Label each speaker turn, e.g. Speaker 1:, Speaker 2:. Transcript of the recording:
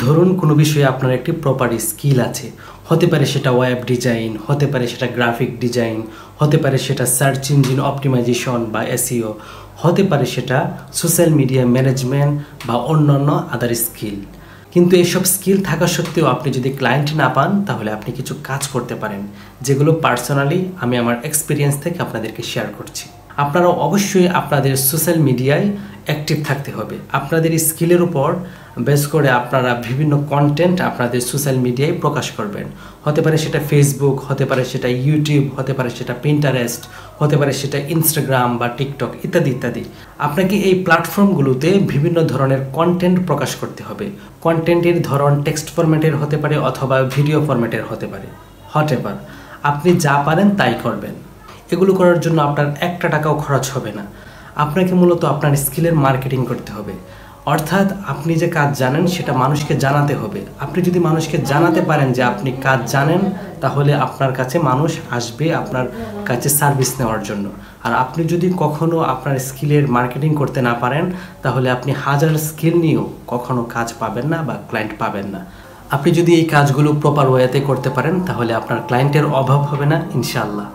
Speaker 1: ধরুন কোনো বিষয়ে আপনার একটি প্রপার স্কিল আছে, হতে পারে সেটা ওয়েব ডিজাইন, হতে পারে সেটা গ্রাফিক ডিজাইন, হতে পারে সেটা সার্চ ইঞ্জিন অপটিমাইজেশন বা এসইও, হতে পারে সেটা সোশ্যাল মিডিয়া ম্যানেজমেন্ট বা অন্যান্য আদার স্কিল। কিন্তু এইসব স্কিল থাকা সত্ত্বেও আপনি যদি ক্লায়েন্ট না পান তাহলে আপনি কিছু কাজ করতে পারেন, যেগুলো পার্সোনালি আমি আমার এক্সপিরিয়েন্স থেকে আপনাদেরকে শেয়ার করছি। আপনারা অবশ্যই আপনাদের সোশ্যাল মিডিয়ায় অ্যাক্টিভ থাকতে হবে। আপনাদের স্কিলের উপর বেস করে আপনারা বিভিন্ন কন্টেন্ট আপনাদের সোশ্যাল মিডিয়ায় প্রকাশ করবেন। হতে পারে সেটা ফেসবুক, হতে পারে সেটা ইউটিউব, হতে পারে সেটা পিন্টারেস্ট, হতে পারে সেটা ইনস্টাগ্রাম বা টিকটক ইত্যাদি ইত্যাদি। আপনাকে এই প্ল্যাটফর্মগুলোতে বিভিন্ন ধরনের কন্টেন্ট প্রকাশ করতে হবে। কন্টেন্টের ধরন টেক্সট ফরম্যাটের হতে পারে অথবা ভিডিও ফরম্যাটের হতে পারে। হটএভার আপনি যা পারেন তাই করবেন। এগুলো করার জন্য আপনার একটা টাকাও খরচ হবে না। আপনাকে মূলত আপনার স্কিলের মার্কেটিং করতে হবে, অর্থাৎ আপনি যে কাজ জানেন সেটা মানুষকে জানাতে হবে। আপনি যদি মানুষকে জানাতে পারেন যে আপনি কাজ জানেন, তাহলে আপনার কাছে মানুষ আসবে আপনার কাছে সার্ভিস নেওয়ার জন্য। আর আপনি যদি কখনো আপনার স্কিলের মার্কেটিং করতে না পারেন, তাহলে আপনি হাজার স্কিল নিয়েও কখনো কাজ পাবেন না বা ক্লায়েন্ট পাবেন না। আপনি যদি এই কাজগুলো প্রপার ওয়েতে করতে পারেন, তাহলে আপনার ক্লায়েন্টের অভাব হবে না ইনশাআল্লাহ।